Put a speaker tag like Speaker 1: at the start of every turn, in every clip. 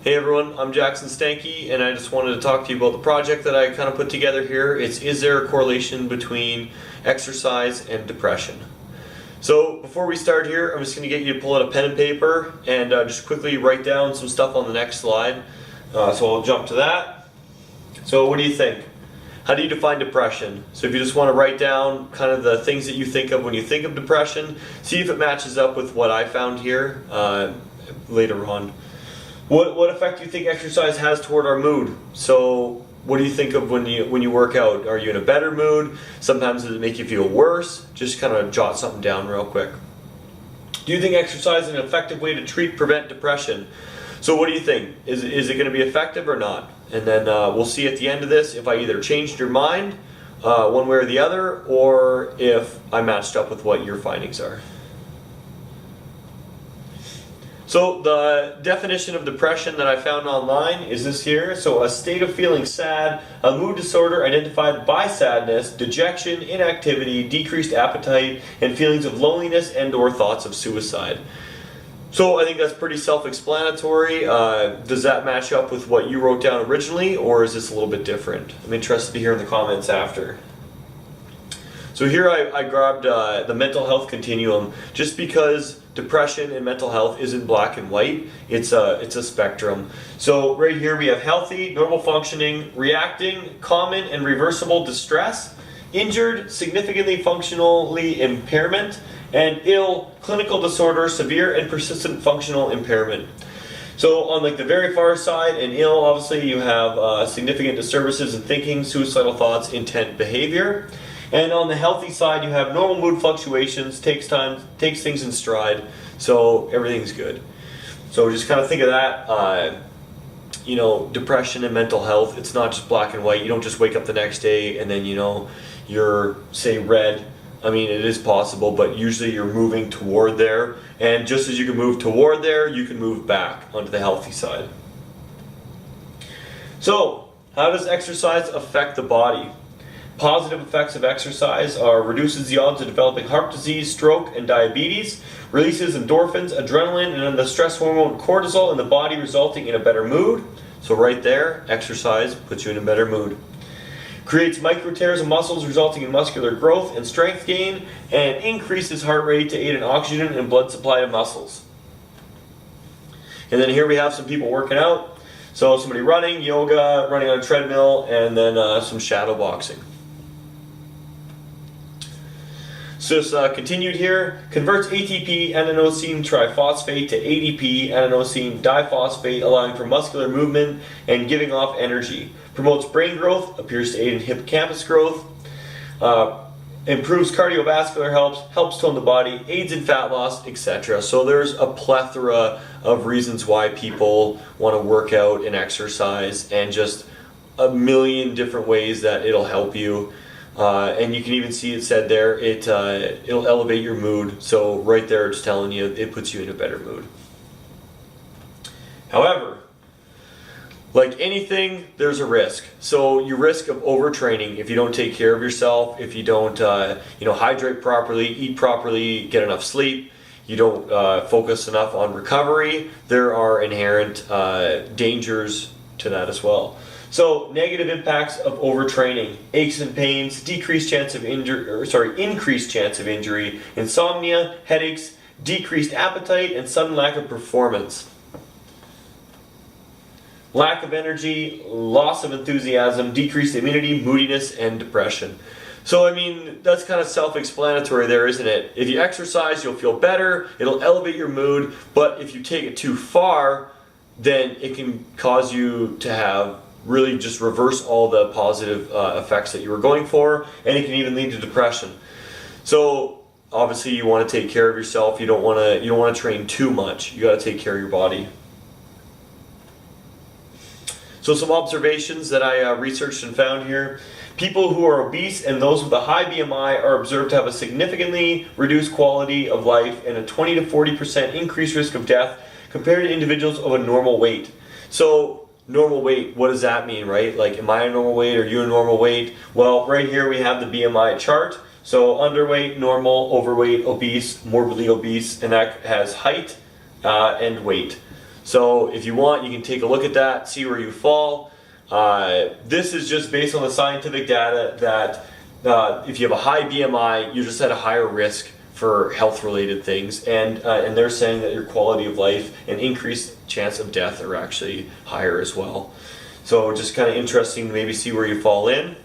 Speaker 1: Hey everyone, I'm Jackson Stanky, and I just wanted to talk to you about the project that I kind of put together here. Is there a correlation between exercise and depression? So before we start here, I'm just going to get you to pull out a pen and paper and just quickly write down some stuff on the next slide. So I'll jump to that. So what do you think? How do you define depression? So if you just want to write down kind of the things that you think of when you think of depression, see if it matches up with what I found here later on. What effect do you think exercise has toward our mood? So what do you think of when you work out? Are you in a better mood? Sometimes does it make you feel worse? Just kind of jot something down real quick. Do you think exercise is an effective way to prevent depression? So what do you think? Is it going to be effective or not? And then we'll see at the end of this if I either changed your mind one way or the other, or if I matched up with what your findings are. So the definition of depression that I found online is this here. So a state of feeling sad, a mood disorder identified by sadness, dejection, inactivity, decreased appetite, and feelings of loneliness and/or thoughts of suicide. So I think that's pretty self-explanatory. Does that match up with what you wrote down originally, or is this a little bit different? I'm interested to hear in the comments after. So here I grabbed the mental health continuum, just because depression and mental health isn't black and white. It's a spectrum. So right here we have healthy, normal functioning, reacting, common and reversible distress, injured, significantly functionally impairment, and ill, clinical disorder, severe and persistent functional impairment. So on like the very far side and ill, obviously you have significant disturbances in thinking, suicidal thoughts, intent, behavior. And on the healthy side, you have normal mood fluctuations, takes things in stride, so everything's good. So just kind of think of that, depression and mental health, it's not just black and white. You don't just wake up the next day and then, you're, say, red. I mean, it is possible, but usually you're moving toward there. And just as you can move toward there, you can move back onto the healthy side. So, how does exercise affect the body? Positive effects of exercise are reduces the odds of developing heart disease, stroke, and diabetes, releases endorphins, adrenaline, and then the stress hormone cortisol in the body, resulting in a better mood. So right there, exercise puts you in a better mood. Creates micro tears of muscles, resulting in muscular growth and strength gain, and increases heart rate to aid in oxygen and blood supply to muscles. And then here we have some people working out. So somebody running, yoga, running on a treadmill, and then some shadow boxing. So it's continued here. Converts ATP adenosine triphosphate to ADP adenosine diphosphate, allowing for muscular movement and giving off energy. Promotes brain growth, appears to aid in hippocampus growth. Improves cardiovascular health, helps tone the body, aids in fat loss, etc. So there's a plethora of reasons why people want to work out and exercise, and just a million different ways that it'll help you. And you can even see it said there, it'll elevate your mood. So right there it's telling you it puts you in a better mood. However, like anything, there's a risk. So you risk of overtraining if you don't take care of yourself, if you don't hydrate properly, eat properly, get enough sleep, you don't focus enough on recovery. There are inherent dangers to that as well. So negative impacts of overtraining: aches and pains, increased chance of injury, insomnia, headaches, decreased appetite, and sudden lack of performance. Lack of energy, loss of enthusiasm, decreased immunity, moodiness, and depression. So I mean, that's kind of self-explanatory there, isn't it? If you exercise, you'll feel better, it'll elevate your mood, but if you take it too far, then it can cause you to have really just reverse all the positive effects that you were going for, and it can even lead to depression. So obviously you want to take care of yourself. You don't want to train too much. You got to take care of your body. So some observations that I researched and found here. People who are obese and those with a high BMI are observed to have a significantly reduced quality of life and a 20 to 40% increased risk of death compared to individuals of a normal weight. So normal weight, what does that mean, right? Like, am I a normal weight? Are you a normal weight? Well, right here we have the BMI chart. So underweight, normal, overweight, obese, morbidly obese, and that has height and weight. So if you want, you can take a look at that, see where you fall. This is just based on the scientific data that if you have a high BMI, you're just at a higher risk for health-related things, and they're saying that your quality of life and increased chance of death are actually higher as well. So just kind of interesting to maybe see where you fall in.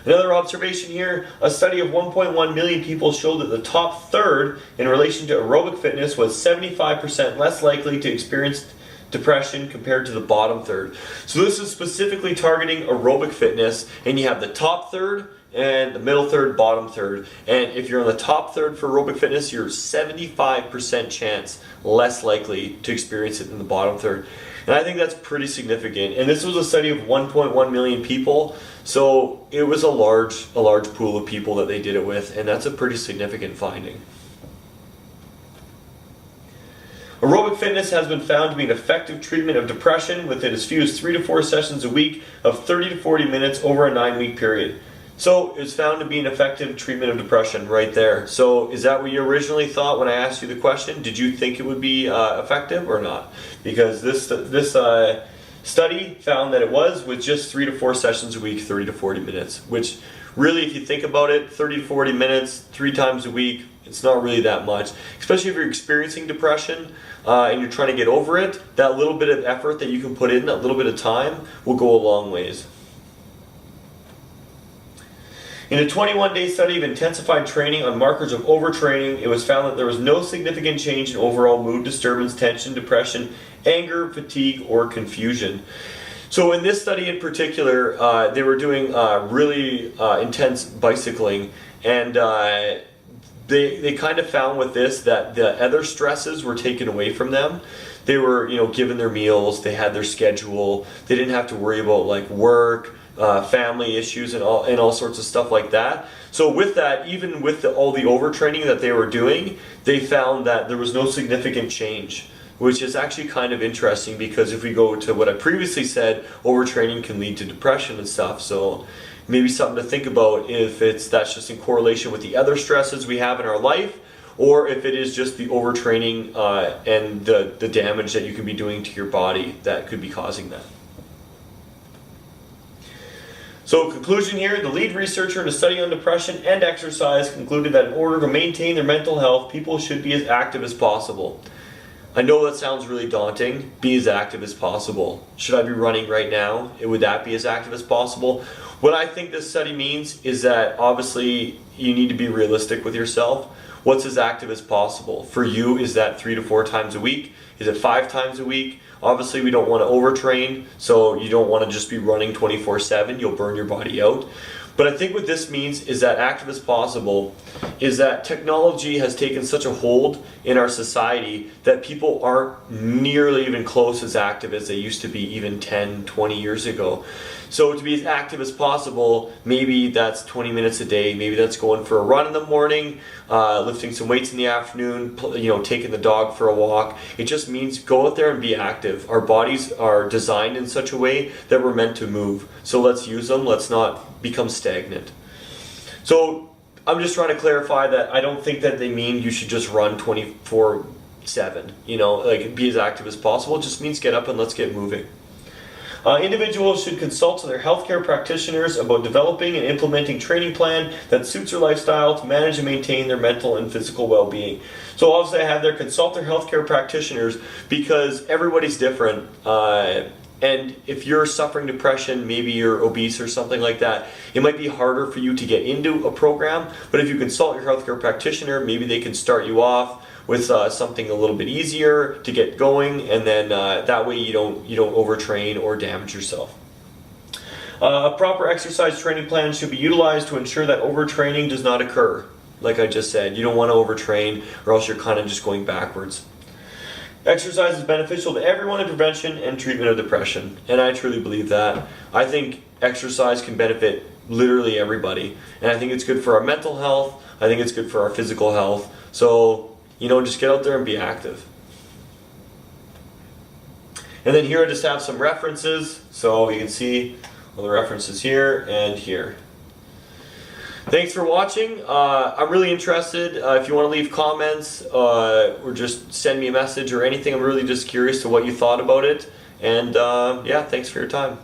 Speaker 1: Another observation here, a study of 1.1 million people showed that the top third in relation to aerobic fitness was 75% less likely to experience depression compared to the bottom third. So this is specifically targeting aerobic fitness, and you have the top third and the middle third, bottom third. And if you're in the top third for aerobic fitness, you're 75% chance less likely to experience it in the bottom third. And I think that's pretty significant. And this was a study of 1.1 million people, so it was a large pool of people that they did it with, and that's a pretty significant finding. Aerobic fitness has been found to be an effective treatment of depression within as few as 3 to 4 sessions a week of 30 to 40 minutes over a 9-week period. So it's found to be an effective treatment of depression right there. So is that what you originally thought when I asked you the question? Did you think it would be effective or not? Because this study found that it was with just 3 to 4 sessions a week, 30 to 40 minutes, which really, if you think about it, 30 to 40 minutes, 3 times a week, it's not really that much. Especially if you're experiencing depression and you're trying to get over it, that little bit of effort that you can put in, that little bit of time, will go a long ways. In a 21-day study of intensified training on markers of overtraining, it was found that there was no significant change in overall mood disturbance, tension, depression, anger, fatigue, or confusion. So in this study in particular, they were doing really intense bicycling, and they kind of found with this that the other stresses were taken away from them. They were, given their meals, they had their schedule, they didn't have to worry about like work, family issues, and all sorts of stuff like that. So with that, even with all the overtraining that they were doing, they found that there was no significant change, which is actually kind of interesting, because if we go to what I previously said, overtraining can lead to depression and stuff. So maybe something to think about if that's just in correlation with the other stresses we have in our life, or if it is just the overtraining and the damage that you can be doing to your body that could be causing that. So conclusion here, the lead researcher in a study on depression and exercise concluded that in order to maintain their mental health, people should be as active as possible. I know that sounds really daunting, be as active as possible. Should I be running right now? Would that be as active as possible? What I think this study means is that obviously you need to be realistic with yourself. What's as active as possible? For you, is that 3 to 4 times a week? Is it 5 times a week? Obviously we don't want to overtrain, so you don't want to just be running 24/7, you'll burn your body out. But I think what this means is that active as possible is that technology has taken such a hold in our society that people aren't nearly even close as active as they used to be even 10, 20 years ago. So to be as active as possible, maybe that's 20 minutes a day, maybe that's going for a run in the morning, lifting some weights in the afternoon, taking the dog for a walk. It just means go out there and be active. Our bodies are designed in such a way that we're meant to move. So let's use them, let's not become stagnant. So I'm just trying to clarify that I don't think that they mean you should just run 24/7, like be as active as possible. It just means get up and let's get moving. Individuals should consult with their healthcare practitioners about developing and implementing training plan that suits their lifestyle to manage and maintain their mental and physical well-being. So obviously I have their consult their healthcare practitioners, because everybody's different. And if you're suffering depression, maybe you're obese or something like that, it might be harder for you to get into a program. But if you consult your healthcare practitioner, maybe they can start you off with something a little bit easier to get going, and then that way you don't overtrain or damage yourself. A proper exercise training plan should be utilized to ensure that overtraining does not occur. Like I just said, you don't want to overtrain, or else you're kind of just going backwards. Exercise is beneficial to everyone in prevention and treatment of depression, and I truly believe that. I think exercise can benefit literally everybody, and I think it's good for our mental health, I think it's good for our physical health. So just get out there and be active. And then here I just have some references, so you can see all the references here and here. Thanks for watching. I'm really interested. If you want to leave comments or just send me a message or anything, I'm really just curious to what you thought about it. And yeah, thanks for your time.